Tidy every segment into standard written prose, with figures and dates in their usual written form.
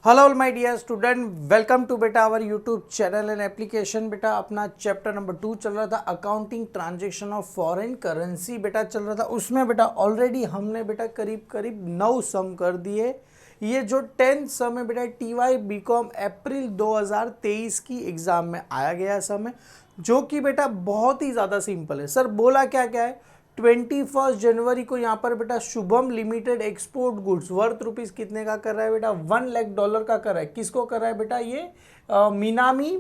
Hello my dear student, welcome to बेटा our YouTube channel and application. बेटा अपना chapter number 2 चल रहा था, accounting transaction of foreign currency बेटा चल रहा था। उसमें बेटा ऑलरेडी हमने बेटा करीब करीब 9 सम कर दिए। ये जो 10th सम है बेटा TY BCom अप्रैल 2023 की एग्जाम में आया गया सम है, जो कि बेटा बहुत ही ज़्यादा सिंपल है। सर बोला क्या क्या है, 21 जनवरी को यहाँ पर बेटा Shubham limited export goods worth rupees कितने का कर रहा है बेटा, $1 लाख का कर रहा है। किसको कर रहा है बेटा, ये मिनामी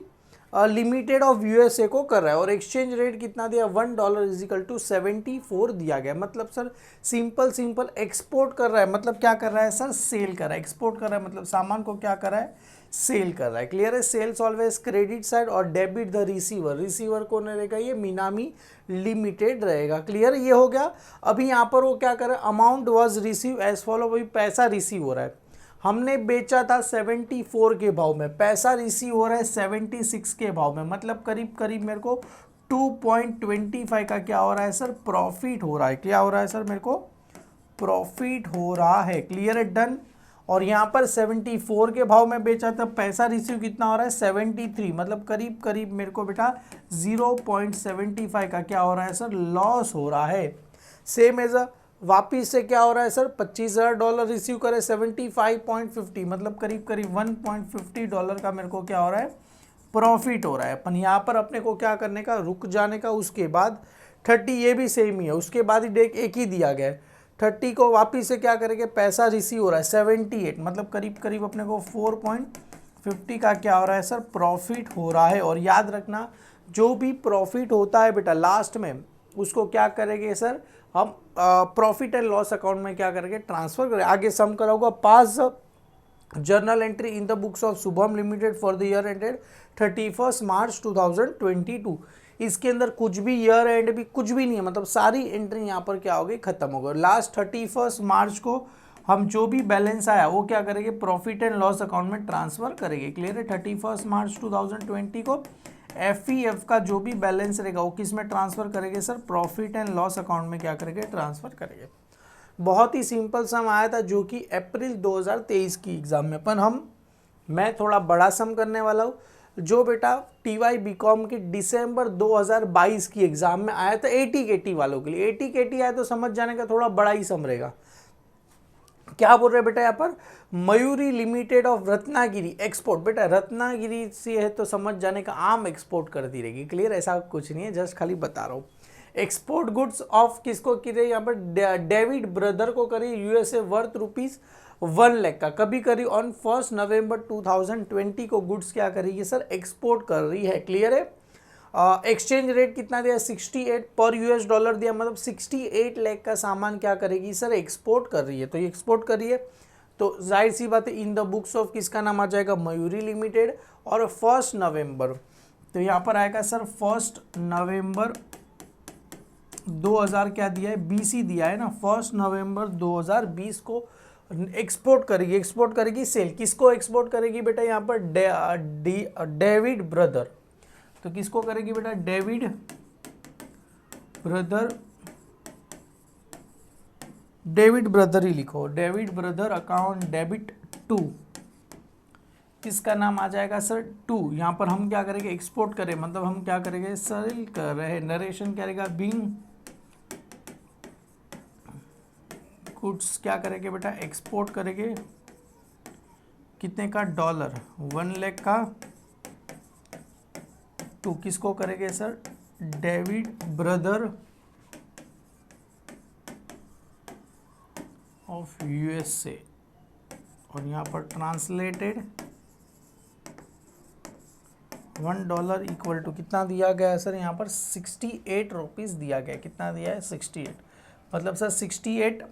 लिमिटेड ऑफ USA को कर रहा है। और एक्सचेंज रेट कितना दिया, $1 इजिकल टू 74 दिया गया। मतलब सर सिंपल एक्सपोर्ट कर रहा है, मतलब क्या कर रहा है सर, सेल कर रहा है। एक्सपोर्ट कर रहा है मतलब सामान को क्या कर रहा है, सेल कर रहा है। क्लियर है। सेल्स ऑलवेज क्रेडिट साइड और डेबिट द रिसीवर। रिसीवर कौन रहेगा, ये मिनामी लिमिटेड रहेगा। क्लियर, ये हो गया। अभी यहाँ पर वो क्या कर रहा है, amount was receive as follow. अभी पैसा रिसीव हो रहा है, हमने बेचा था 74 के भाव में, पैसा रिसीव हो रहा है 76 के भाव में। मतलब करीब करीब मेरे को 2.25 का क्या हो रहा है सर, प्रॉफिट हो रहा है। क्या हो रहा है सर, मेरे को प्रॉफिट हो रहा है। क्लियर है, डन। और यहाँ पर 74 के भाव में बेचा था, पैसा रिसीव कितना हो रहा है 73। मतलब करीब करीब मेरे को बेटा 0.75 का क्या हो रहा है सर, लॉस हो रहा है। सेम एज वापिस से क्या हो रहा है सर, $25,000 रिसीव करे 75.50, मतलब करीब करीब $1.50 का मेरे को क्या हो रहा है, प्रॉफिट हो रहा है। अपन यहाँ पर अपने को क्या करने का, रुक जाने का। उसके बाद 30, ये भी सेम ही है। उसके बाद ही एक ही दिया गया है। 30 को वापिस से क्या करेंगे, पैसा रिसीव हो रहा है 78, मतलब करीब करीब अपने को 4.50 का क्या हो रहा है सर, प्रॉफिट हो रहा है। और याद रखना, जो भी प्रॉफिट होता है बेटा लास्ट में, उसको क्या करेंगे सर, हम प्रॉफिट एंड लॉस अकाउंट में क्या करेंगे, ट्रांसफर करें। आगे सम करा होगा, पास journal entry in the books of Shubham limited for the year ended 31 मार्च 2022। इसके अंदर कुछ भी ईयर एंड भी कुछ भी नहीं है, मतलब सारी एंट्री यहाँ पर क्या हो गई, खत्म हो गई। लास्ट 31 मार्च को हम जो भी बैलेंस आया वो क्या करेंगे, प्रॉफिट एंड लॉस अकाउंट में ट्रांसफर करेंगे। क्लियर है। 31 मार्च 2020 को FEF का जो भी बैलेंस रहेगा वो किस में ट्रांसफर करेंगे sir, profit and loss account में क्या करेंगे, ट्रांसफर करेंगे। बहुत ही सिंपल सम आया था, जो कि अप्रैल 2023 की एग्जाम में। पर मैं थोड़ा बड़ा सम करने वाला हूँ, जो बेटा TY BCom की दिसंबर 2022 की एग्जाम में आया था 80 KT वालों के लिए। 80 KT आया तो समझ जाने का, थोड़ा बड़ा ही सम रहेगा। क्या बोल रहे हैं बेटा यहाँ पर, Mayuri limited of Ratnagiri export. बेटा रत्नागिरी से है तो समझ जाने का, आम एक्सपोर्ट करती रहेगी। क्लियर, ऐसा कुछ नहीं है, जस्ट खाली बता रहा हूँ। एक्सपोर्ट गुड्स ऑफ किसको की रही, यहाँ पर डेविड ब्रदर को करी USA वर्थ रुपीज 1 लाख का। कभी करी ऑन 1 नवंबर 2020 को गुड्स क्या करेगी सर, एक्सपोर्ट कर रही है। क्लियर है। एक्सचेंज रेट कितना दिया, 68 पर $, दिया। मतलब 68 लाख का सामान क्या करेगी सर, एक्सपोर्ट कर रही है। तो ये एक्सपोर्ट कर रही है तो जाहिर सी बात है, इन द बुक्स ऑफ किसका नाम आ जाएगा, मयूरी लिमिटेड। और 1 नवंबर, तो यहाँ पर आएगा सर 1 नवंबर 2000 क्या दिया है, BC दिया है ना। 1 नवंबर 2020 को एक्सपोर्ट करेगी। एक्सपोर्ट करेगी सेल, किसको एक्सपोर्ट करेगी बेटा, यहाँ पर डेविड ब्रदर। तो किसको करेगी बेटा, डेविड ब्रदर ही लिखो, डेविड ब्रदर अकाउंट डेबिट 2। किसका नाम आ जाएगा सर, 2। यहाँ पर हम क्या करेंगे, एक्सपोर्ट करें, मतलब हम क्या करेंगे, सेल कर रहे हैं। नरेशन क्या रहेगा, बीइंग गुड्स क्या करेंगे बेटा, एक्सपोर्ट करेंगे। कितने का, $1 लाख का 2। किसको करेंगे sir, David brother of USA। और यहाँ पर ट्रांसलेटेड $1 इक्वल टू कितना दिया गया है सर, यहाँ पर 68 रुपीज़ दिया गया है। कितना दिया है, 68। मतलब सर 68,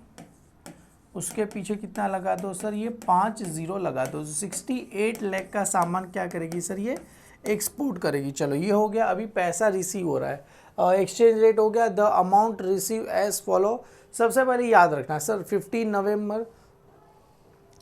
उसके पीछे कितना लगा दो सर, ये 5 0 लगा दो। 68 लाख का सामान क्या करेगी सर, ये एक्सपोर्ट करेगी। चलो ये हो गया। अभी पैसा रिसीव हो रहा है, एक्सचेंज रेट हो गया। The amount receive as follow. सबसे पहले याद रखना सर, 15 नवंबर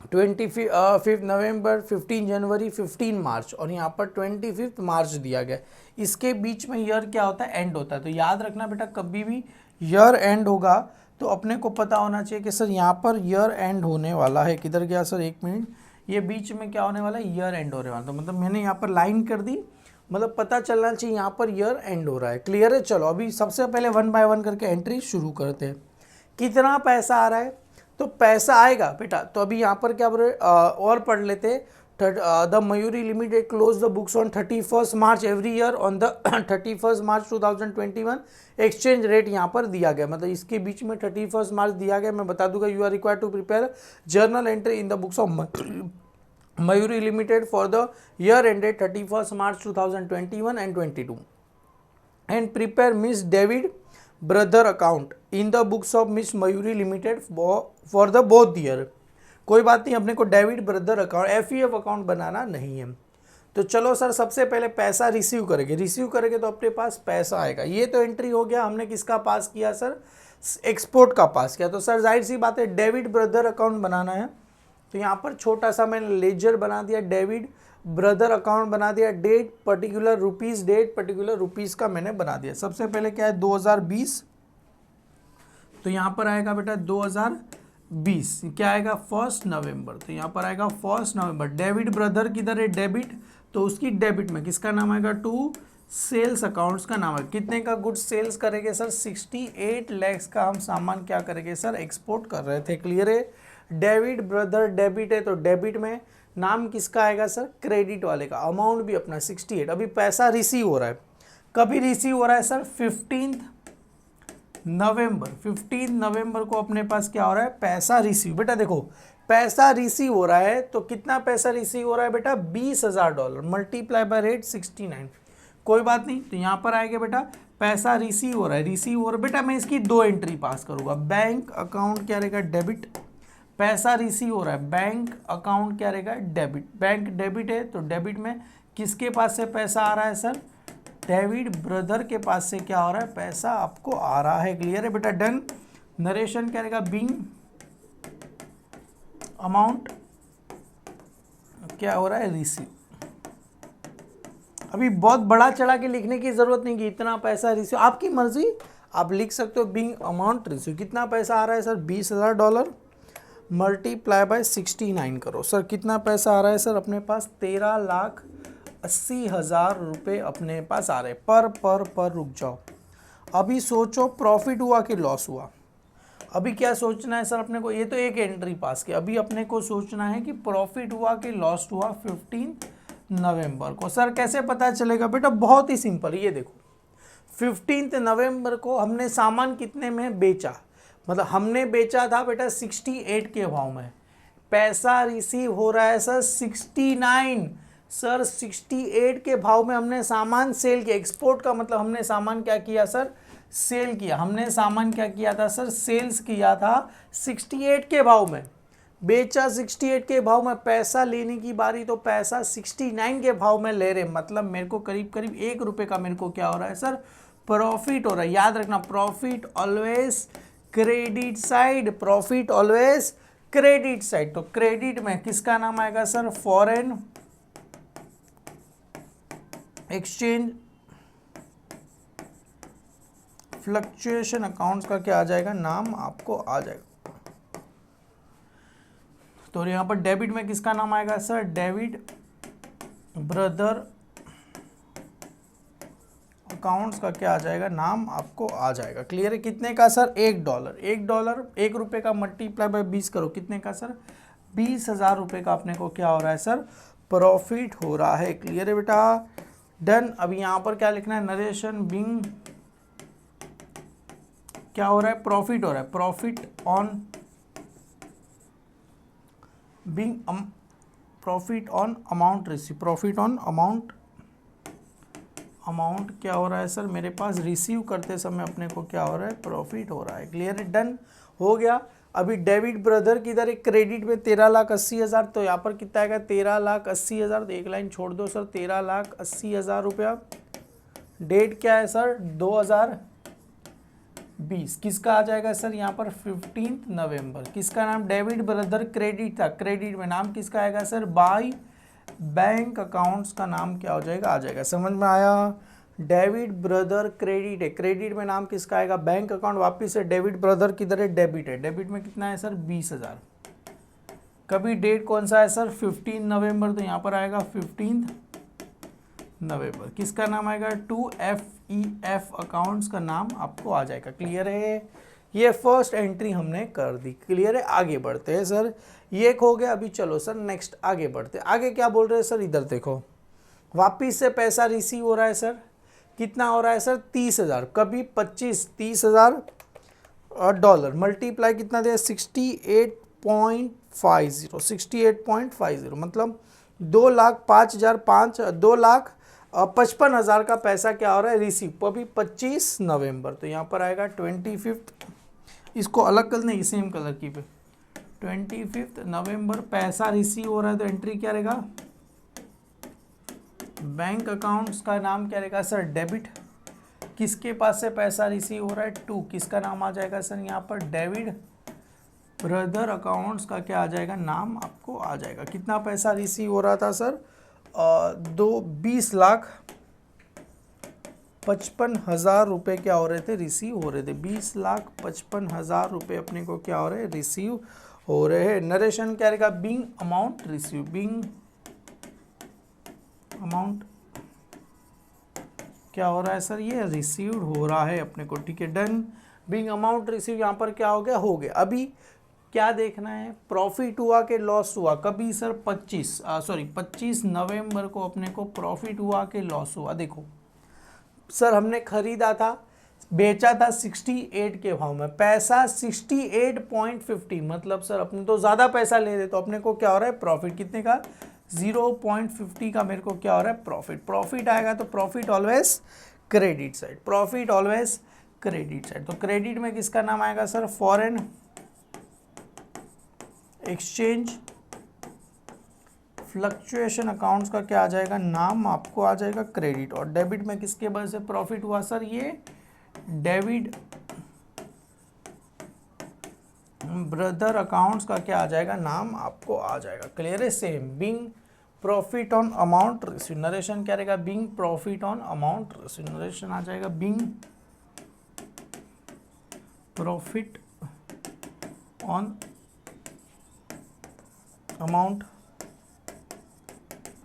25 नवंबर, 15 जनवरी, 15 मार्च, और यहाँ पर 25 मार्च दिया गया। इसके बीच में ईयर क्या होता है, एंड होता है। तो याद रखना बेटा, कभी भी ईयर एंड होगा तो अपने को पता होना चाहिए कि सर यहाँ पर ईयर एंड होने वाला है। किधर गया सर, 1 मिनट, ये बीच में क्या होने वाला है, ईयर एंड होने वाला। तो मतलब मैंने यहाँ पर लाइन कर दी, मतलब पता चलना चाहिए यहाँ पर ईयर एंड हो रहा है। क्लियर है। चलो अभी सबसे पहले 1 बाय 1 करके एंट्री शुरू करते हैं। कितना पैसा आ रहा है, तो पैसा आएगा बेटा, तो अभी यहाँ पर क्या बोल रहे और पढ़ लेते। The Mayuri limited close the books on 31 March every year on the 31 March 2021। Exchange rate यहाँ पर दिया गया, मतलब इसके बीच में 31 मार्च दिया गया। मैं बता दूंगा, you are required to prepare journal entry in the books of Mayuri limited for the year ended 31 March 2021 and 22 and prepare Miss David brother account in the books of Miss Mayuri limited for the both year. कोई बात नहीं, अपने को David brother account FEF account बनाना नहीं है। तो चलो सर, सबसे पहले पैसा रिसीव करेंगे तो अपने पास पैसा आएगा। ये तो एंट्री हो गया, हमने किसका पास किया सर, एक्सपोर्ट का पास किया। तो सर जाहिर सी बात है डेविड ब्रदर अकाउंट बनाना है, तो यहाँ पर छोटा सा मैंने लेजर बना दिया, डेविड ब्रदर अकाउंट बना दिया, date particular rupees, date particular rupees का मैंने बना दिया। सबसे पहले क्या है 2020, तो यहाँ पर आएगा बेटा 2020, क्या आएगा 1 नवंबर, तो यहाँ पर आएगा 1 नवंबर। डेविड ब्रदर किधर है, डेबिट, तो उसकी डेबिट में किसका नाम आएगा, टू सेल्स अकाउंट्स का नाम है। कितने का गुड्स सेल्स करेंगे सर, 68 लाख का हम सामान क्या करेंगे सर, एक्सपोर्ट कर रहे थे। क्लियर है। डेविड ब्रदर डेबिट है, तो डेबिट में नाम किसका आएगा सर, क्रेडिट वाले का। अमाउंट भी अपना 68। अभी पैसा रिसीव हो रहा है, कभी रिसीव हो रहा है सर 15 नवंबर को अपने पास क्या हो रहा है, पैसा रिसीव। बेटा देखो पैसा रिसीव हो रहा है, तो कितना पैसा रिसीव हो रहा है बेटा, $20,000 मल्टीप्लाई बाय रेट 69। कोई बात नहीं, तो यहाँ पर आएगा बेटा पैसा रिसीव हो रहा है, बेटा मैं इसकी 2 एंट्री पास करूंगा। बैंक अकाउंट क्या रहेगा, डेबिट, पैसा रिसीव हो रहा है, बैंक अकाउंट क्या रहेगा, डेबिट। बैंक डेबिट है, तो डेबिट में किसके पास से पैसा आ रहा है सर, डेविड ब्रदर के पास से क्या हो रहा है, पैसा आपको आ रहा है। क्लियर है बेटा, डन। नरेशन क्या रहेगा, बीइंग अमाउंट क्या हो रहा है, रिसीव। अभी बहुत बड़ा चढ़ा के लिखने की जरूरत नहीं कि इतना पैसा रिसीव, आपकी मर्जी, आप लिख सकते हो बीइंग अमाउंट रिसीव। कितना पैसा आ रहा है सर, $20,000 मल्टीप्लाई बाय 69 करो। सर कितना पैसा आ रहा है सर, अपने पास 13,80,000 रुपये अपने पास आ रहे। पर रुक जाओ, अभी सोचो प्रॉफिट हुआ कि लॉस हुआ। अभी क्या सोचना है सर अपने को, ये तो एक एंट्री पास की, अभी अपने को सोचना है कि प्रॉफिट हुआ कि लॉस हुआ 15 नवंबर को। सर कैसे पता चलेगा बेटा, बहुत ही सिंपल, ये देखो 15 नवंबर को हमने सामान कितने में बेचा, मतलब हमने बेचा था बेटा 68 के भाव में, पैसा रिसीव हो रहा है सर 69। सर 68 के भाव में हमने सामान सेल किया। एक्सपोर्ट का मतलब हमने सामान क्या किया सर, सेल किया। हमने सामान क्या किया था सर, सेल्स किया था 68 के भाव में, बेचा 68 के भाव में। पैसा लेने की बारी तो पैसा 69 के भाव में ले रहे, मतलब मेरे को करीब करीब ₹1 का मेरे को क्या हो रहा है सर, प्रॉफिट हो रहा है। याद रखना, profit always credit side, profit always credit side. तो क्रेडिट में किसका नाम आएगा sir, foreign exchange fluctuation accounts का क्या आ जाएगा, नाम आपको आ जाएगा। तो यहां पर डेबिट में किसका नाम आएगा सर, डेविड ब्रदर अकाउंट्स का क्या आ जाएगा, नाम आपको आ जाएगा। क्लियर है। कितने का सर, $1, ₹1 का मल्टीप्लाई बाय 20 करो, कितने का सर, ₹20,000 का अपने को क्या हो रहा है सर, प्रॉफिट हो रहा है। क्लियर है बेटा, डन। अभी यहाँ पर क्या लिखना है, नरेशन बीइंग क्या हो रहा है, प्रॉफिट हो रहा है, profit on being profit on amount receive, profit on amount क्या हो रहा है सर, मेरे पास रिसीव करते समय अपने को क्या हो रहा है, प्रॉफिट हो रहा है। क्लियर है, डन हो गया। अभी डेविड ब्रदर की इधर एक क्रेडिट में 13,80,000, तो यहाँ पर कितना आएगा 13,80,000, तो एक लाइन छोड़ दो सर, 13,80,000 रुपया। डेट क्या है सर, 2020, किसका आ जाएगा सर यहाँ पर 15 नवंबर। किसका नाम, डेविड ब्रदर क्रेडिट था, क्रेडिट में नाम किसका आएगा सर, बाय बैंक अकाउंट्स का नाम क्या हो जाएगा, आ जाएगा। समझ में आया, डेविड ब्रदर क्रेडिट है, क्रेडिट में नाम किसका आएगा, बैंक अकाउंट। वापिस से डेविड ब्रदर किधर है, डेबिट है, डेबिट में कितना है सर 20,000। कभी डेट कौन सा है सर 15 नवंबर, तो यहाँ पर आएगा 15 नवंबर। किसका नाम आएगा 2FEF अकाउंट्स का नाम आपको आ जाएगा। क्लियर है, ये फर्स्ट एंट्री हमने कर दी। क्लियर है, आगे बढ़ते हैं सर, ये एक हो गया। अभी चलो सर नेक्स्ट आगे बढ़ते हैं। आगे क्या बोल रहे हैं सर, इधर देखो, वापिस से पैसा रिसीव हो रहा है सर, कितना हो रहा है सर 30,000, कभी 30,000 डॉलर मल्टीप्लाई कितना दिया 68.50 मतलब 2,55,000 का पैसा क्या हो रहा है रिसीव, अभी 25 नवंबर। तो यहाँ पर आएगा 25, इसको अलग कर दें सेम कलर की पे, 25 नवंबर पैसा रिसीव हो रहा है। तो एंट्री क्या रहेगा, बैंक अकाउंट्स का नाम क्या रहेगा सर डेबिट। किसके पास से पैसा रिसीव हो रहा है 2, किसका नाम आ जाएगा सर यहाँ पर डेविड ब्रदर अकाउंट्स का क्या आ जाएगा नाम आपको आ जाएगा। कितना पैसा रिसीव हो रहा था सर 20,55,000 रुपये क्या हो रहे थे रिसीव हो रहे थे, 20,55,000 रुपये अपने को क्या हो रहे हैं रिसीव हो रहे हैं। नरेशन क्या रहेगा Bing amount receive, Bing amount क्या हो रहा है सर ये रिसीव्ड हो रहा है अपने को। ठीक है, डन। बिंग अमाउंट रिसीव यहाँ पर क्या हो गया। अभी क्या देखना है, प्रॉफिट हुआ कि लॉस हुआ, कभी सर 25 नवंबर को अपने को प्रॉफिट हुआ कि लॉस हुआ। देखो सर हमने खरीदा था, बेचा था 68 के भाव में, पैसा 68.50 मतलब सर अपने तो ज़्यादा पैसा ले रहे, तो अपने को क्या हो रहा है प्रॉफिट, कितने का 0.50 का मेरे को क्या हो रहा है प्रॉफिट। प्रॉफिट आएगा तो profit always credit side, profit always credit side. तो क्रेडिट में किसका नाम आएगा sir foreign exchange fluctuation accounts का क्या आ जाएगा नाम आपको आ जाएगा क्रेडिट। और डेबिट में किसके वजह से प्रॉफिट हुआ सर ये डेविड ब्रदर अकाउंट्स का क्या आ जाएगा नाम आपको आ जाएगा। क्लियर है, same being profit on amount receive, narration क्या रहेगा being profit on amount receive, narration आ जाएगा being profit on amount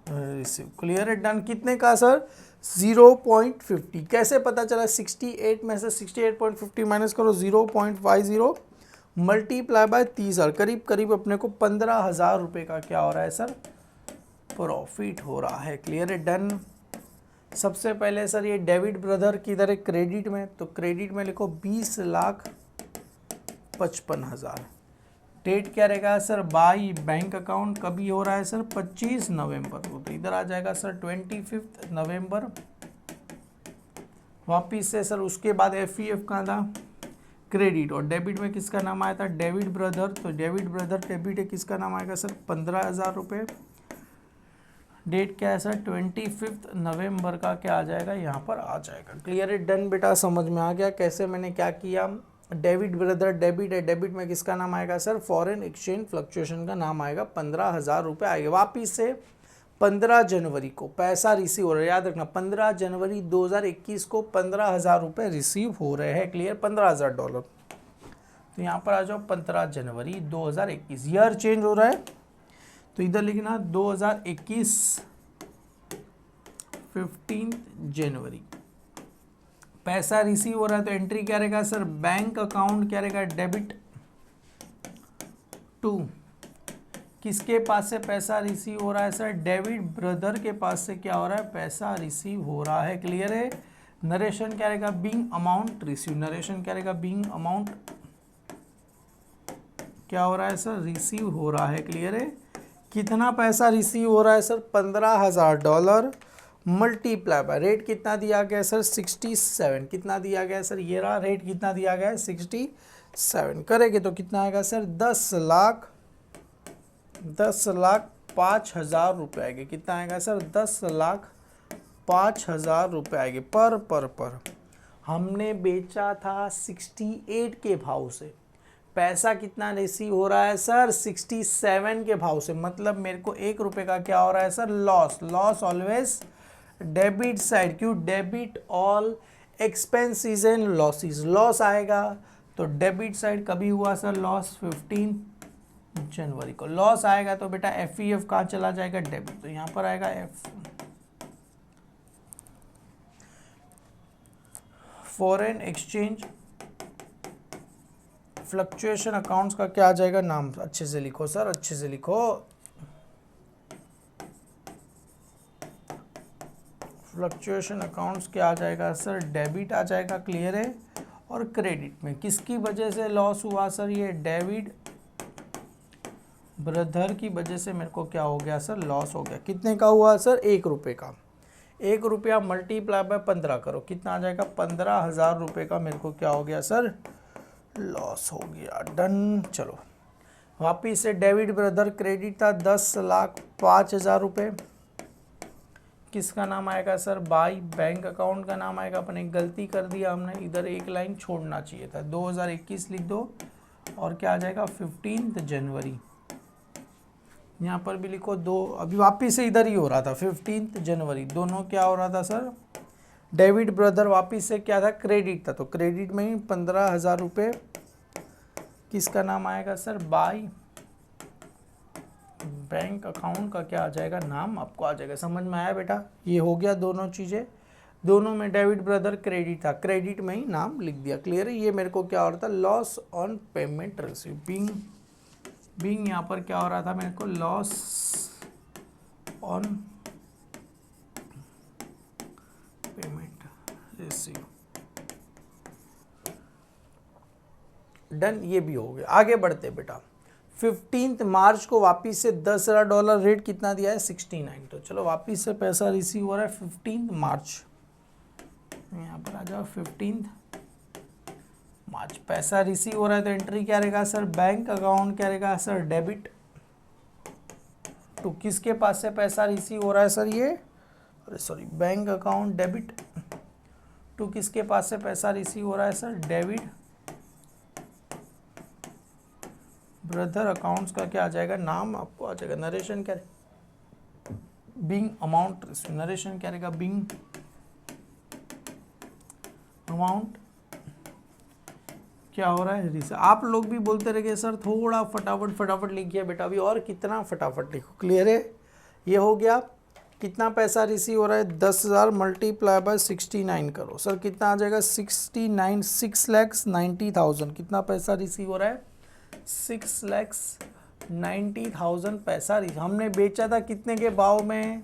receive. Clear है, डन। कितने का सर 0.50, कैसे पता चला 68 में से 68.50 माइनस करो 0.50 मल्टीप्लाई बाय 30,000, करीब करीब अपने को 15,000 रुपये का क्या हो रहा है सर प्रॉफिट हो रहा है। क्लियर है, डन। सबसे पहले सर ये डेविड ब्रदर की इधर क्रेडिट में, तो क्रेडिट में लिखो 20,55,000। डेट क्या रहेगा सर बाई बैंक अकाउंट, कभी हो रहा है सर 25 नवंबर को, तो इधर आ जाएगा सर 25 नवंबर। वापिस से सर उसके बाद FEF का था क्रेडिट, और डेबिट में किसका नाम आया था डेविड ब्रदर, तो डेविड ब्रदर डेबिट है, किसका नाम आएगा सर 15,000 रुपये। डेट क्या है सर 25 नवंबर का क्या आ जाएगा यहाँ पर आ जाएगा। क्लियर है, डन बेटा, समझ में आ गया कैसे मैंने क्या किया। डेविड ब्रदर डेबिट है, डेबिट में किसका नाम आएगा सर फॉरेन एक्सचेंज फ्लक्चुएशन का नाम आएगा 15,000 रुपये आएगा। वापिस से 15 जनवरी को पैसा रिसीव हो रहा है, याद रखना 15 जनवरी 2021 को 15,000 रुपये रिसीव हो रहे हैं। क्लियर, $15,000। तो यहाँ पर आ जाओ 15 जनवरी 2021, ईयर चेंज हो रहा है तो इधर लिखना 2021 15 जनवरी पैसा रिसीव हो रहा है। तो एंट्री क्या रहेगा सर बैंक अकाउंट क्या रहेगा डेबिट टू, किसके पास से पैसा रिसीव हो रहा है सर डेविड ब्रदर के पास से क्या हो रहा है पैसा रिसीव हो रहा है। क्लियर है, नरेशन क्या रहेगा बिंग अमाउंट रिसीव, नरेशन क्या रहेगा बिंग अमाउंट क्या हो रहा है सर रिसीव हो रहा है। क्लियर है, कितना पैसा रिसीव हो रहा है सर $15,000 मल्टीप्लाई बाय रेट कितना दिया गया है सर 67, कितना दिया गया है सर ये रहा रेट, कितना दिया गया है 67 करेंगे तो कितना आएगा सर 10,05,000 रुपये आएंगे। कितना आएगा सर 10,05,000 रुपये आएंगे पर हमने बेचा था 68 के भाव से, पैसा कितना रिसीव हो रहा है सर 67 के भाव से, मतलब मेरे को 1 रुपये का क्या हो रहा है sir loss. Loss always debit side, क्यों debit all expenses and losses, loss आएगा तो डेबिट साइड कभी हुआ सर लॉस 15 जनवरी को। लॉस आएगा तो बेटा FEF कहाँ चला जाएगा, डेबिट, तो यहाँ पर आएगा F। Foreign exchange fluctuation accounts का क्या आ जाएगा नाम, अच्छे से लिखो सर, अच्छे से लिखो। फ्लक्चुएशन अकाउंट्स क्या आ जाएगा सर, डेबिट आ जाएगा, क्लियर है। और क्रेडिट में किसकी वजह से लॉस हुआ सर, ये डेविड ब्रदर की वजह से मेरे को क्या हो गया सर, लॉस हो गया। कितने का हुआ सर, 1 रुपये का। 1 रुपया मल्टीप्लाई बाय 15 करो, कितना आ जाएगा, 15,000 रुपये का मेरे को क्या हो गया सर, लॉस हो गया। डन। चलो वापिस से डेविड ब्रदर क्रेडिट था 10,05,000 रुपये, किसका नाम आएगा सर, बाई बैंक अकाउंट का नाम आएगा। अपन एक गलती कर दिया हमने, इधर एक लाइन छोड़ना चाहिए था, 2021 लिख दो। और क्या आ जाएगा 15 जनवरी, यहाँ पर भी लिखो दो, अभी वापिस से इधर ही हो रहा था 15 जनवरी, दोनों क्या हो रहा था सर, डेविड ब्रदर वापिस से क्या था, क्रेडिट था, तो क्रेडिट में ही 15,000 रुपये, किसका नाम आएगा सर, बाई बैंक अकाउंट का क्या आ जाएगा नाम, आपको आ जाएगा। समझ में आया बेटा, ये हो गया दोनों चीज़ें, दोनों में डेविड ब्रदर क्रेडिट था, क्रेडिट में ही नाम लिख दिया, क्लियर है। ये मेरे को क्या हो रहा था, loss on payment receive, being यहाँ पर क्या हो रहा था मेरे को, loss on payment receive. Done, ये भी हो गया। आगे बढ़ते बेटा, 15 मार्च को वापिस से $10,000 रेट कितना दिया है, 69। तो चलो वापिस से पैसा रिसीव हो रहा है 15 मार्च, यहाँ पर आ जाओ 15 मार्च, पैसा रिसीव हो रहा है तो एंट्री क्या रहेगा सर, बैंक अकाउंट क्या रहेगा सर, डेबिट। तो किसके पास से पैसा रिसीव हो रहा है सर, ये अरे sorry, bank account debit to किसके पास से पैसा रिसीव हो रहा है सर, डेविड ब्रदर अकाउंट्स का क्या आ जाएगा नाम, आपको आ जाएगा, नरेशन क्या है, बिंग अमाउंट, नरेशन क्या रहेगा, बिंग अमाउंट क्या हो रहा है, रिसीव। आप लोग भी बोलते रहिए सर थोड़ा फटाफट लिखिए बेटा, अभी और कितना फटाफट लिखो, क्लियर है। ये हो गया, कितना पैसा रिसीव हो रहा है, 10,000 मल्टीप्लाई बाय 69 करो सर, कितना आ जाएगा 69, 6,90,000, कितना पैसा रिसीव हो रहा है, 6,90,000 पैसा हमने बेचा था कितने के भाव में,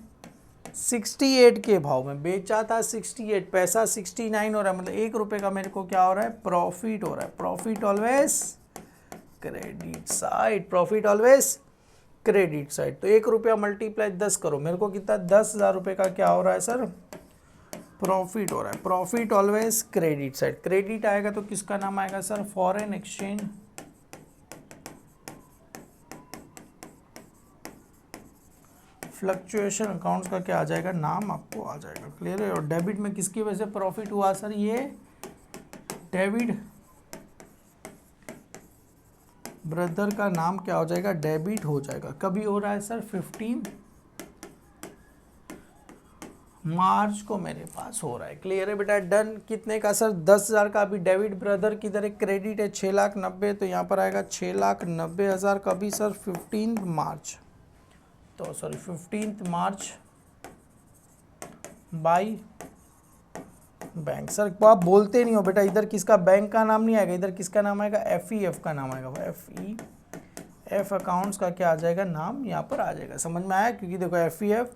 68 के भाव में बेचा था, 68, पैसा 69 हो रहा है, मतलब 1 रुपये का मेरे को क्या हो रहा है, प्रॉफिट हो रहा है। Profit always credit side, profit always credit side. तो 1 रुपया मल्टीप्लाई 10 करो, मेरे को कितना 10,000 रुपये का क्या हो रहा है सर, प्रॉफिट हो रहा है। Profit always credit side, credit आएगा तो किसका नाम आएगा sir, foreign exchange fluctuation accounts का क्या आ जाएगा नाम, आपको आ जाएगा, क्लियर है। और डेबिट में किसकी वजह से प्रॉफिट हुआ सर, ये डेविड ब्रदर का नाम क्या हो जाएगा, डेबिट हो जाएगा। कभी हो रहा है सर, 15 मार्च को मेरे पास हो रहा है, क्लियर है बेटा। डन। कितने का सर, 10,000 का। अभी डेविड ब्रदर की तरह क्रेडिट है 6,90,000, तो यहाँ पर आएगा 6,90,000 का भी सर 15 मार्च, तो sorry 15 March by bank. Sir आप बोलते नहीं हो बेटा, इधर किसका बैंक का नाम नहीं आएगा, इधर किसका नाम आएगा, FEF का नाम आएगा, FEF अकाउंट्स का क्या आ जाएगा नाम, यहाँ पर आ जाएगा। समझ में आया, क्योंकि देखो FEF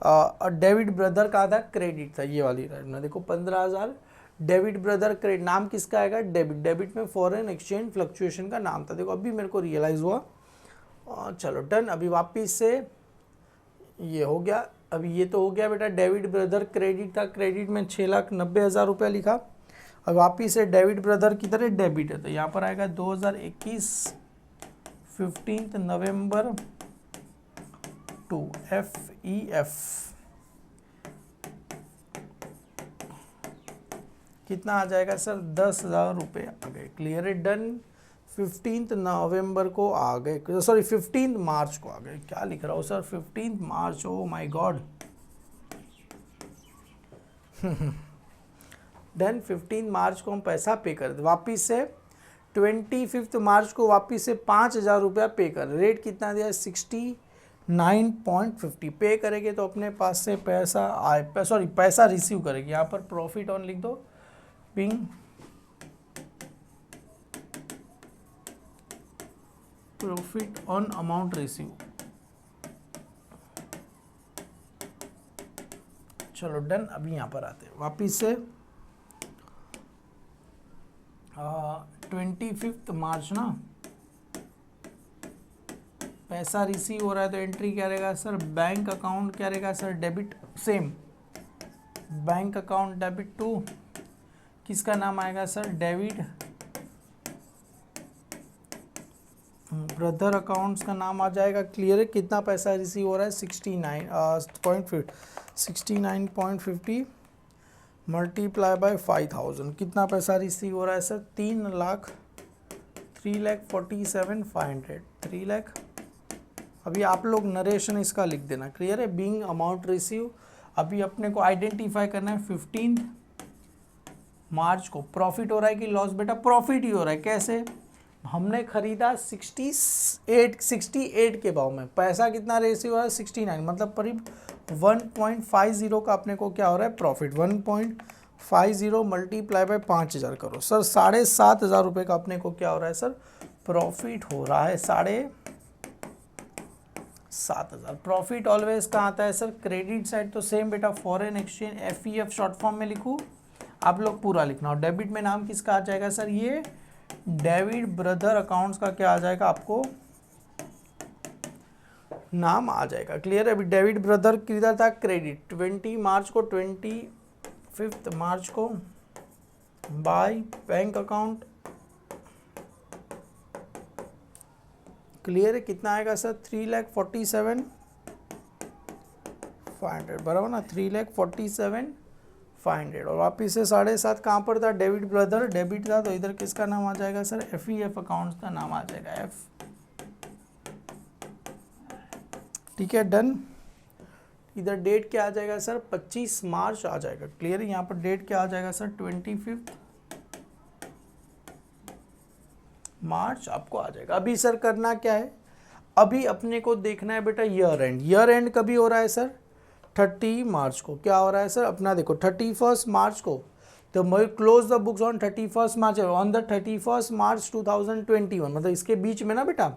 और डेविड ब्रदर का था, क्रेडिट था, ये वाली राइट ना, देखो 15,000 डेविड ब्रदर क्रेडिट, नाम किसका आएगा, डेबिट, डेबिट में फॉरेन एक्सचेंज फ्लक्चुएशन का नाम था। देखो अभी मेरे को रियलाइज़ हुआ, चलो डन। अभी वापिस से ये हो गया, अभी ये तो हो गया बेटा, डेविड ब्रदर क्रेडिट था, क्रेडिट में 6,90,000 रुपया लिखा। अब वापिस से डेविड ब्रदर की तरह डेबिट है, तो यहाँ पर आएगा 2021 15 नवंबर टू FEF, कितना आ जाएगा सर, 10,000 रुपये आ गए, क्लियर है। डन। 15 नवंबर को आ गए, सॉरी 15 मार्च को आ गए, क्या लिख रहा हूँ sir, 15 March, oh my God. Done. 15 मार्च को हम पैसा पे कर दे, वापिस से 25 मार्च को वापिस से 5,000 रुपया पे कर, रेट कितना दिया है 69.50 पे करेंगे तो अपने पास से पैसा आए, सॉरी पैसा रिसीव करेंगे। यहाँ पर प्रॉफिट ऑन लिख दो, being profit on amount receive. चलो डन। अभी यहाँ पर आते हैं वापिस से 25 मार्च ना, पैसा रिसीव हो रहा है तो एंट्री क्या रहेगा सर, बैंक अकाउंट क्या रहेगा sir, debit, same bank account debit to किसका नाम आएगा सर, डेविड ब्रदर अकाउंट्स का नाम आ जाएगा। क्लियर है, कितना पैसा रिसीव हो रहा है 69.50 मल्टीप्लाई बाय 5,000, कितना पैसा रिसीव हो रहा है सर 3,47,500 3 लाख। अभी आप लोग नरेशन इसका लिख देना। क्लियर है, बीइंग अमाउंट रिसीव। अभी अपने को आइडेंटिफाई करना है 15 मार्च को प्रॉफिट हो रहा है कि लॉस, बेटा प्रॉफिट ही हो रहा है। कैसे, हमने खरीदा 68 के भाव में, पैसा कितना रिसीव हो रहा है 69, मतलब करीब 1.50 का अपने को क्या हो रहा है प्रॉफिट। 1.50 मल्टीप्लाई बाय 5,000 करो सर, 7,500 रुपये का अपने को क्या हो रहा है सर प्रॉफिट हो रहा है, 7,500। प्रॉफिट ऑलवेज कहाँ आता है सर, क्रेडिट साइड। तो सेम बेटा foreign exchange FEF short form में लिखूँ, आप लोग पूरा लिखना। और डेबिट में नाम किसका आ जाएगा सर, ये डेविड ब्रदर अकाउंट्स का क्या आ जाएगा आपको नाम आ जाएगा। क्लियर है, अभी डेविड ब्रदर किधर था, क्रेडिट 25 मार्च को बाय बैंक अकाउंट। क्लियर है, कितना आएगा सर 3,47,500 बराबर ना, 3,47,500। और वापिस से 7.5 कहाँ पर था, डेबिट ब्रदर डेबिट था, तो इधर किसका नाम आ जाएगा सर FEF अकाउंट्स का नाम आ जाएगा F। ठीक है डन। इधर डेट क्या आ जाएगा सर 25 मार्च आ जाएगा। क्लियर है, यहाँ पर डेट क्या आ जाएगा सर 25 मार्च आपको आ जाएगा। अभी सर करना क्या है, अभी अपने को देखना है बेटा ईयर एंड। ईयर एंड कभी हो रहा है सर 30 मार्च को। क्या हो रहा है सर अपना देखो 31 मार्च को, तो मैं close the books on 31 March, on the 31 March 2021, मतलब इसके बीच में ना बेटा,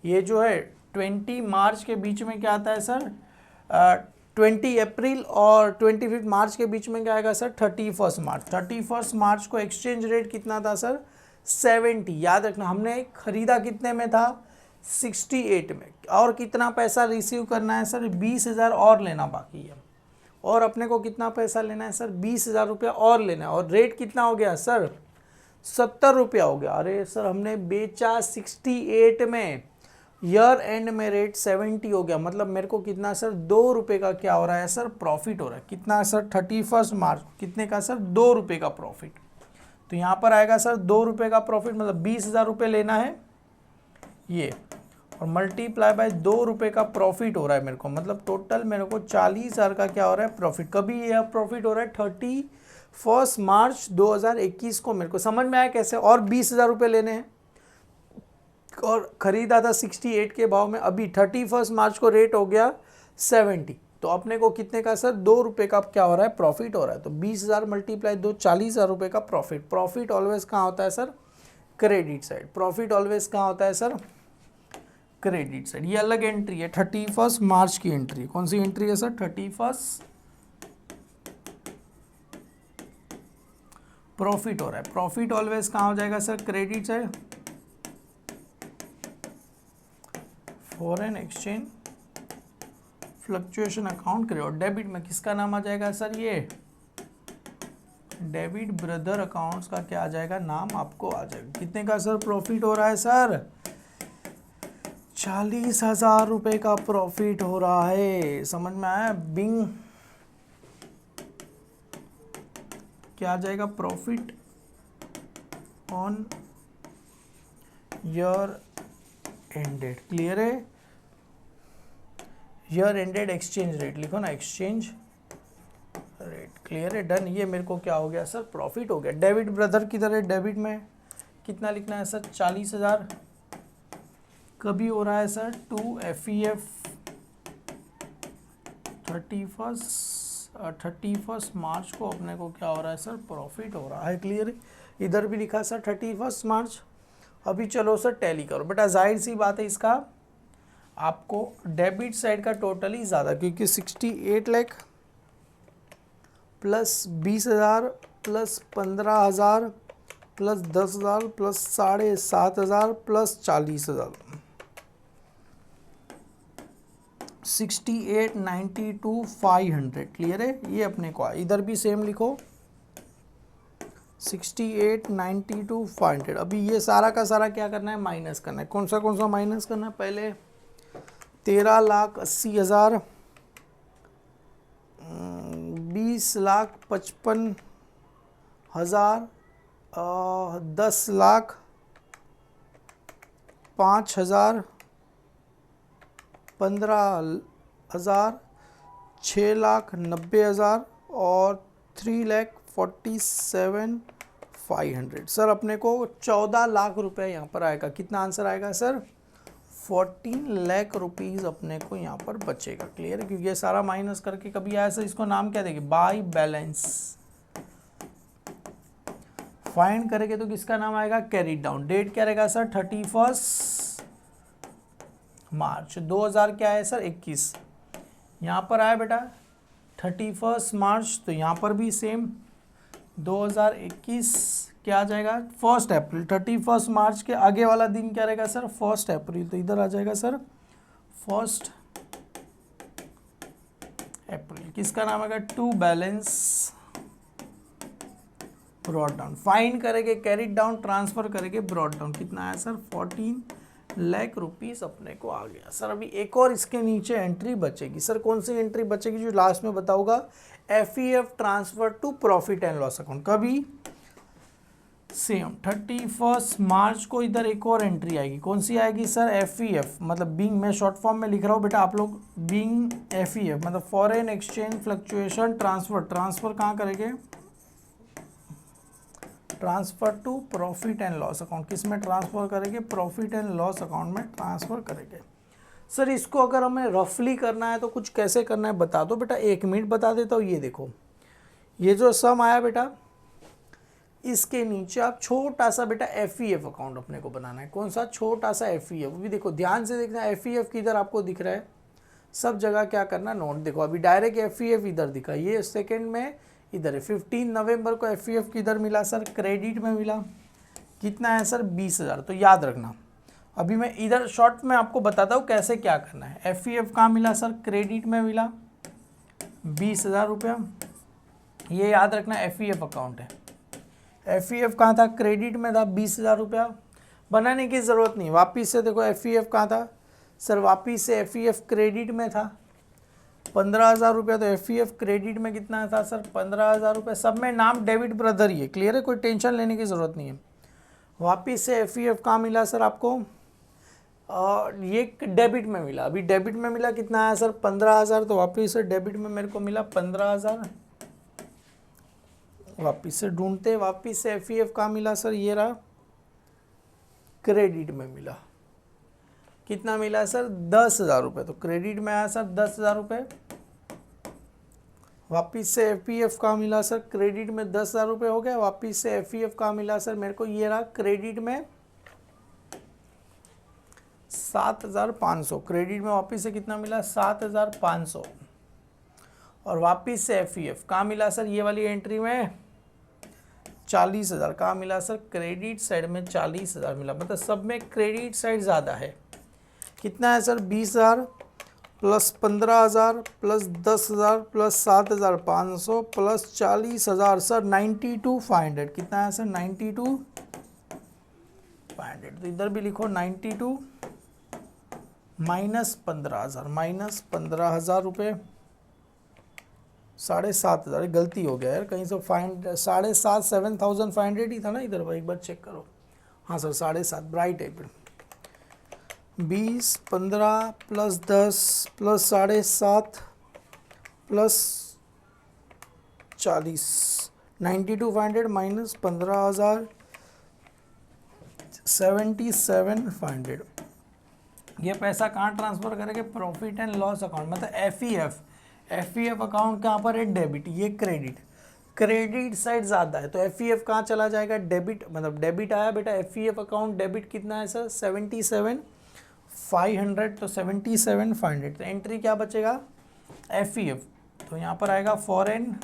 ये जो है 20 मार्च के बीच में क्या आता है सर 20 अप्रैल और 25 मार्च के बीच में क्या आएगा सर 31 मार्च। 31 मार्च को एक्सचेंज रेट कितना था सर 70। याद रखना, हमने खरीदा कितने में था 68 में, और कितना पैसा रिसीव करना है सर 20,000 और लेना बाकी है। और अपने को कितना पैसा लेना है सर 20,000 रुपया और लेना है। और रेट कितना हो गया सर 70 रुपया हो गया। अरे सर हमने बेचा 68 में, ईयर एंड में रेट 70 हो गया, मतलब मेरे को कितना सर 2 रुपये का क्या हो रहा है सर प्रॉफिट हो रहा है। कितना सर 31 मार्च कितने का सर 2 रुपये का प्रॉफिट। तो यहाँ पर आएगा सर 2 रुपये का प्रॉफिट, मतलब 20,000 रुपये लेना है ये, और मल्टीप्लाई बाय 2 रुपये का प्रॉफिट हो रहा है मेरे को, मतलब टोटल मेरे को 40,000 का क्या हो रहा है प्रॉफिट। कभी यह प्रॉफिट हो रहा है 31 मार्च 2021 को। मेरे को समझ में आया कैसे। और 20,000 रुपये लेने हैं, और खरीदा था 68 के भाव में, अभी 31 मार्च को रेट हो गया 70, तो अपने को कितने का सर 2 रुपये का क्या हो रहा है प्रॉफिट हो रहा है। तो 20,000 मल्टीप्लाई 2, 40,000 रुपये का प्रॉफिट। प्रॉफिट ऑलवेज कहाँ होता है sir credit side. Profit always कहाँ होता है सर क्रेडिट साइड। ये अलग एंट्री है, 31 मार्च की एंट्री। कौन सी एंट्री है सर 31 प्रॉफिट हो रहा है। प्रॉफिट ऑलवेज कहाँ हो जाएगा sir credit side. Foreign exchange fluctuation account credit. और डेबिट में किसका नाम आ जाएगा सर, ये डेविड ब्रदर अकाउंट्स का क्या आ जाएगा नाम आपको आ जाएगा। कितने का सर प्रॉफिट हो रहा है सर 40,000 रुपये का प्रॉफिट हो रहा है। समझ में आया। बिंग क्या आ जाएगा profit on year ended. Clear है, ईयर एंडेड एक्सचेंज रेट लिखो ना, एक्सचेंज रेट। क्लियर है डन। ये मेरे को क्या हो गया सर प्रॉफिट हो गया। डेबिट ब्रदर किधर है, डेबिट में कितना लिखना है सर 40,000। कभी हो रहा है सर 2 FEF 31 मार्च को अपने को क्या हो रहा है सर प्रॉफिट हो रहा है। क्लियर, इधर भी लिखा सर 31 मार्च। अभी चलो सर टैली करो बेटा, जाहिर सी बात है इसका आपको डेबिट साइड का टोटल ही ज़्यादा, क्योंकि 68 lakh plus 20,000 plus 15,000 plus 10,000 plus 7,500 plus 40,000, 68, 92, 500। Clear है, ये अपने को इधर भी सेम लिखो 68, 92, 500। अभी ये सारा का सारा क्या करना है माइनस करना है। कौन सा माइनस करना है, पहले 13,80,000, 20,55,000, 10,05,000, 15,000, 6,90,000 और 3,47,500। सर अपने को 14 लाख रुपए यहाँ पर आएगा। कितना आंसर आएगा सर 14 लाख रुपीज़ अपने को यहाँ पर बचेगा। क्लियर है, क्योंकि ये सारा माइनस करके कभी आया सर, इसको नाम क्या देंगे बाय बैलेंस। फाइंड करेंगे तो किसका नाम आएगा कैरी डाउन। डेट क्या रहेगा सर 31 मार्च 2000 क्या है सर 21। यहाँ पर आया बेटा 31 मार्च, तो यहाँ पर भी सेम 2021 क्या आ जाएगा 1 अप्रैल। 31 मार्च के आगे वाला दिन क्या रहेगा सर 1 अप्रैल, तो इधर आ जाएगा सर 1 अप्रैल। किसका नाम आएगा to balance brought down. Find करेंगे कैरी डाउन, ट्रांसफर करेंगे ब्रॉड डाउन। कितना आया सर 14 लाख रुपीस अपने को आ गया। सर अभी एक और इसके नीचे एंट्री बचेगी। सर कौन सी एंट्री बचेगी जो लास्ट में बताऊंगा, FEF transfer to profit and loss account. कभी सेम 31 मार्च को इधर एक और एंट्री आएगी। कौन सी आएगी सर FEF, मतलब बीइंग, मैं शॉर्ट फॉर्म में लिख रहा हूँ बेटा, आप लोग बीइंग FEF मतलब foreign exchange fluctuation transfer. Transfer कहाँ करेंगे transfer to profit and loss account. किस में ट्रांसफर करेंगे प्रॉफिट एंड लॉस अकाउंट में ट्रांसफर करेंगे। सर इसको अगर हमें रफली करना है तो कुछ कैसे करना है बता दो बेटा, 1 मिनट बता देता हूँ। ये देखो, ये जो सम आया बेटा, इसके नीचे आप छोटा सा बेटा FEF अकाउंट अपने को बनाना है। कौन सा छोटा सा FEF, भी देखो ध्यान से देखना, FEF किधर आपको दिख रहा है, सब जगह क्या करना नोट। देखो अभी डायरेक्ट FEF इधर दिखा, ये सेकेंड में इधर है। 15 नवंबर को FEF किधर मिला सर क्रेडिट में मिला। कितना है सर 20,000। तो याद रखना, अभी मैं इधर शॉर्ट में आपको बताता हूँ कैसे क्या करना है। FEF कहाँ मिला सर क्रेडिट में मिला 20,000 रुपया। ये याद रखना FEF अकाउंट है। FEF कहाँ था क्रेडिट में था 20,000 रुपया। बनाने की ज़रूरत नहीं, वापिस से देखो FEF कहाँ था सर, वापिस से FEF क्रेडिट में था 15,000 रुपया। तो FEF क्रेडिट में कितना था सर 15,000 रुपये। सब में नाम डेविड ब्रदर ही है। क्लियर है, कोई टेंशन लेने की ज़रूरत नहीं है। वापिस से FEF कहाँ मिला सर आपको, ये डेबिट में मिला। अभी डेबिट में मिला कितना है सर 15,000। तो वापिस से डेबिट में मेरे को मिला 15,000। वापिस से ढूंढते, वापिस से FEF कहाँ मिला सर, ये रहा क्रेडिट में मिला। कितना मिला सर 10,000 रुपये। तो क्रेडिट में आया सर 10,000 रुपये। वापिस से FEF कहाँ मिला सर क्रेडिट में 10,000 रुपये हो गया। वापिस से FEF कहाँ मिला सर मेरे को, ये रहा क्रेडिट में 7,500। क्रेडिट में वापिस से कितना मिला 7,500। और वापिस से FEF कहाँ मिला सर, ये वाली एंट्री में 40,000। कहाँ मिला सर क्रेडिट साइड में 40,000 मिला। मतलब सब में क्रेडिट साइड ज़्यादा है। कितना है sir 20,000 plus 15,000 plus 10,000 plus 7,500 plus 40,000 sir 92,500। कितना है सर 92,500। तो इधर भी लिखो 92 माइनस 15,000 रुपये 7,500। गलती हो गया यार, कहीं से 7,500 ही था ना इधर, एक बार चेक करो। हाँ सर 7.5 ब्राइट है फिर 20 15 प्लस 10 प्लस 7.5 प्लस 40 92,500 माइनस 15,000 77,500। ये पैसा कहाँ ट्रांसफ़र करेंगे? प्रॉफिट एंड लॉस अकाउंट, मतलब एफ अकाउंट कहाँ पर है? डेबिट। ये क्रेडिट साइड ज़्यादा है तो एफ कहाँ चला जाएगा? डेबिट, मतलब डेबिट आया बेटा, एफ अकाउंट डेबिट कितना है सर? 77,500, तो 77,500, तो एंट्री क्या बचेगा? एफ, तो यहाँ पर आएगा फॉरेन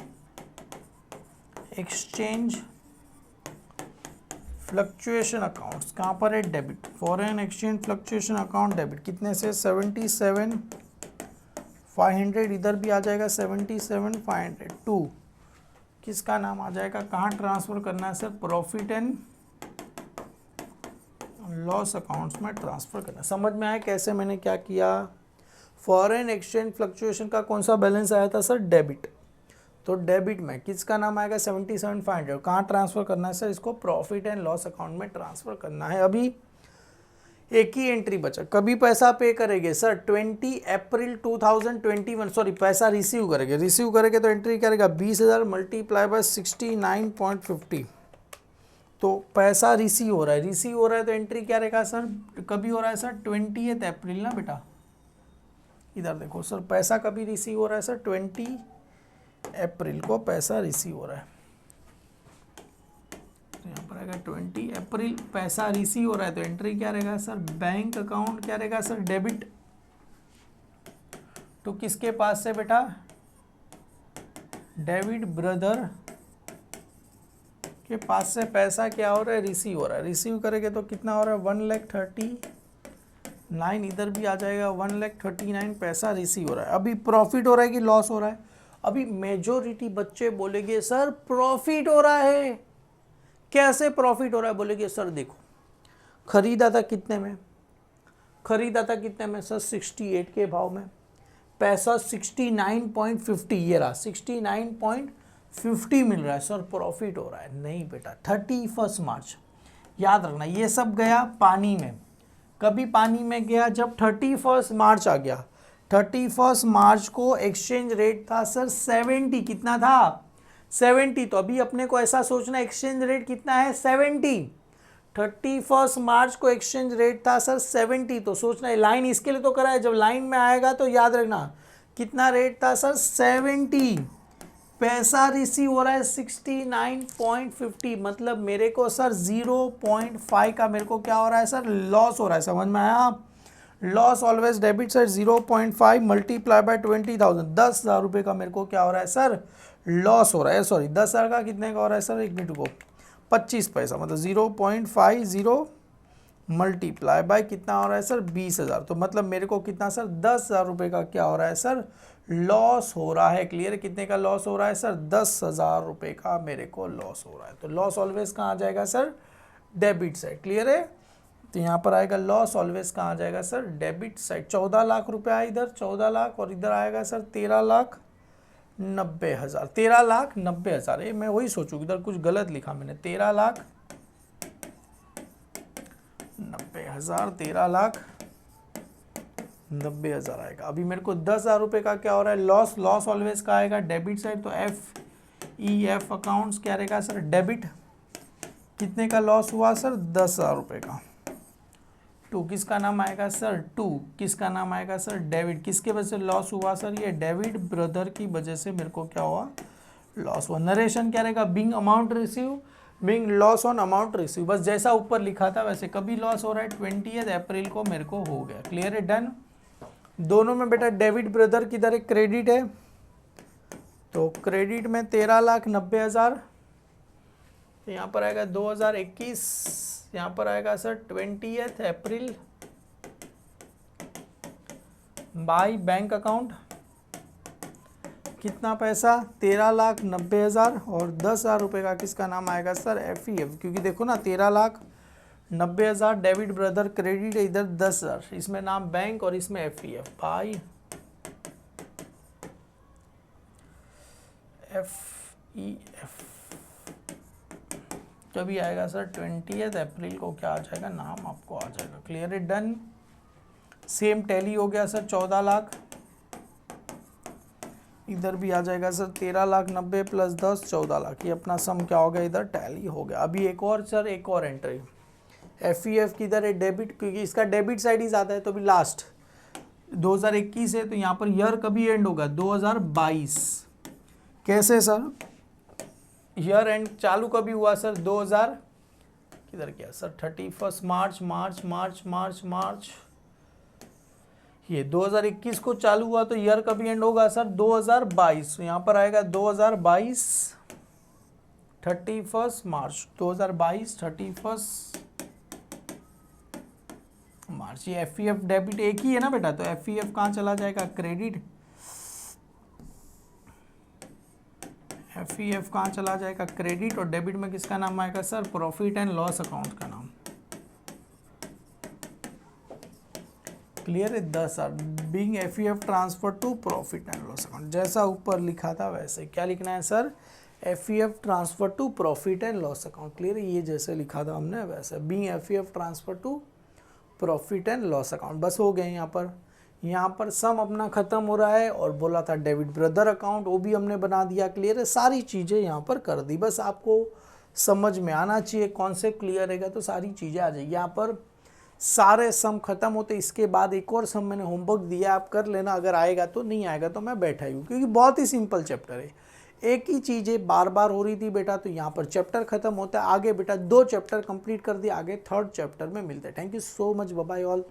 एक्सचेंज फ्लक्चुएशन अकाउंट्स, कहाँ पर है? Debit. Foreign exchange fluctuation account debit कितने से? 77,500, इधर भी आ जाएगा 77,500। 2 किसका नाम आ जाएगा? कहाँ ट्रांसफ़र करना है sir? Profit and loss accounts में ट्रांसफ़र करना। समझ में आया कैसे मैंने क्या किया? फॉरेन एक्सचेंज फ्लक्चुएशन का कौन सा बैलेंस आया था सर? डेबिट। तो डेबिट में किसका नाम आएगा? 77,500। कहाँ ट्रांसफ़र करना है सर? इसको प्रॉफिट एंड लॉस अकाउंट में ट्रांसफ़र करना है। अभी एक ही एंट्री बचा। कभी पैसा पे करेंगे सर? 20 अप्रैल 2021, सॉरी पैसा रिसीव करेंगे तो एंट्री करेगा 20,000 मल्टीप्लाई बाय 69.50। तो पैसा रिसीव हो रहा है तो एंट्री क्या रहेगा सर? कभी हो रहा है सर? 20 अप्रैल ना बेटा, इधर देखो सर, पैसा कभी रिसीव हो रहा है सर? 20 अप्रैल को पैसा रिसीव हो रहा है, तो यहाँ पर आएगा 20 अप्रैल पैसा रिसीव हो रहा है, तो एंट्री क्या रहेगा सर? बैंक अकाउंट क्या रहेगा सर? डेबिट। तो किसके पास से बेटा? डेविड ब्रदर के पास से पैसा क्या हो रहा है? रिसीव हो रहा है। रिसीव करेंगे तो कितना हो रहा है? 1,39,000, इधर भी आ जाएगा 1,39,000 पैसा रिसीव हो रहा है। अभी प्रॉफिट हो रहा है कि लॉस हो रहा है? अभी मेजोरिटी बच्चे बोलेंगे सर प्रॉफिट हो रहा है। कैसे प्रॉफिट हो रहा है? बोलेंगे सर देखो, खरीदा था कितने में सर? 68 के भाव में, पैसा 69.50, ये रहा 69.50 मिल रहा है सर, प्रॉफिट हो रहा है। नहीं बेटा, 31 मार्च याद रखना, ये सब गया पानी में। कभी पानी में गया जब 31 मार्च आ गया। 31 मार्च को एक्सचेंज रेट था सर 70, कितना था? 70। तो अभी अपने को ऐसा सोचना एक्सचेंज रेट कितना है? 70। 31 मार्च को एक्सचेंज रेट था सर 70, तो सोचना है लाइन इसके लिए तो करा है, जब लाइन में आएगा तो याद रखना कितना रेट था सर? 70। पैसा रिसीव हो रहा है 69.50, मतलब मेरे को सर 0.5 का मेरे को क्या हो रहा है सर? लॉस हो रहा है। समझ में आया? Loss always debit sir 0.5 multiply by 20,000, 10,000 रुपये का मेरे को क्या हो रहा है सर? लॉस हो रहा है। सॉरी 10,000 का कितने का हो रहा है सर? एक मिनट को 25 पैसा, मतलब 0.50 मल्टीप्लाई बाय कितना हो रहा है सर? 20,000। तो मतलब मेरे को कितना सर? 10,000 रुपये का क्या हो रहा है सर? लॉस हो रहा है। क्लियर है? कितने का लॉस हो रहा है सर? 10,000 रुपये का मेरे को लॉस हो रहा है। तो लॉस ऑलवेज कहाँ आ जाएगा सर? Debit side. क्लियर है? तो यहाँ पर आएगा लॉस ऑलवेज कहाँ आ जाएगा सर? Debit side. 14 लाख रुपया इधर, 14 लाख, और इधर आएगा सर 13,90,000, 13,90,000। ये मैं वही सोचूँ, इधर कुछ गलत लिखा मैंने, 13,90,000, 13,90,000 आएगा। अभी मेरे को 10,000 रुपये का क्या हो रहा है? लॉस। लॉस ऑलवेज का आएगा डेबिट साइड, तो एफ अकाउंट्स क्या रहेगा सर? डेबिट। कितने का लॉस हुआ सर? 10,000 रुपये का। 2 किसका नाम आएगा सर? 2 किसका नाम आएगा सर? डेविड। किसके वजह से लॉस हुआ सर? ये डेविड ब्रदर की वजह से मेरे को क्या हुआ? लॉस हुआ। नरेशन क्या रहेगा? Bing amount receive, Bing loss on amount receive, बस जैसा ऊपर लिखा था वैसे। कभी लॉस हो रहा है? 20 अप्रैल को मेरे को हो गया। क्लियर है? डन। दोनों में बेटा डेविड ब्रदर की तरह क्रेडिट है, तो क्रेडिट में 13,90,000, यहाँ पर आएगा 2021, यहाँ पर आएगा sir 20 April by bank account. कितना पैसा? 13,90,000, और 10,000 रुपये का किसका नाम आएगा सर? एफ, क्योंकि देखो ना 13,90,000 डेविड ब्रदर क्रेडिट है, इधर 10,000, इसमें नाम बैंक और इसमें एफ बाई एफ। तभी आएगा सर 20 अप्रैल को क्या आ जाएगा? नाम आपको आ जाएगा। क्लियर है? डन। सेम टैली हो गया सर 14 लाख, इधर भी आ जाएगा सर 13,90,000 प्लस 10 14 लाख, ये अपना सम क्या हो गया? इधर टैली हो गया। अभी एक और सर, एक और एंट्री, एफ किधर है, डेबिट, क्योंकि इसका डेबिट साइड ही ज़्यादा है, तो भी लास्ट 2021 है, तो यहाँ पर ईयर कभी एंड होगा 2022। कैसे सर, ईयर एंड चालू कभी हुआ सर 2000 किधर गया सर, 31 मार्च मार्च मार्च मार्च मार्च, ये 2021 को चालू हुआ, तो ईयर कभी एंड होगा सर 2022, यहाँ पर आएगा 2022 31 मार्च, 2022 31 मार्च। ये एफ डेबिट एक ही है ना बेटा, तो एफ कहाँ चला जाएगा, क्रेडिट, एफ कहाँ चला जाएगा, क्रेडिट, और डेबिट में किसका नाम आएगा sir, profit and loss account का नाम। क्लियर है 10 sir, being F transfer to profit and loss account, जैसा ऊपर लिखा था वैसे। क्या लिखना है sir, F transfer to profit and loss account. Clear है, ये जैसे लिखा था हमने वैसे, being F transfer to profit and loss account. बस हो गए यहाँ पर सम अपना खत्म हो रहा है, और बोला था डेबिट ब्रदर अकाउंट, वो भी हमने बना दिया। क्लियर है, सारी चीज़ें यहाँ पर कर दी, बस आपको समझ में आना चाहिए, कॉन्सेप्ट क्लियर रहेगा तो सारी चीज़ें आ जाएगी। यहाँ पर सारे सम खत्म होते, इसके बाद एक और सम मैंने होमवर्क दिया, आप कर लेना, अगर आएगा तो, नहीं आएगा तो मैं बैठा ही हूँ, क्योंकि बहुत ही सिंपल चैप्टर है, एक ही चीज़ें बार बार हो रही थी बेटा, तो यहाँ पर चैप्टर खत्म होता है। आगे बेटा 2 चैप्टर कंप्लीट कर दिया, आगे 3rd चैप्टर में मिलते हैं। Thank you so much, bye bye all.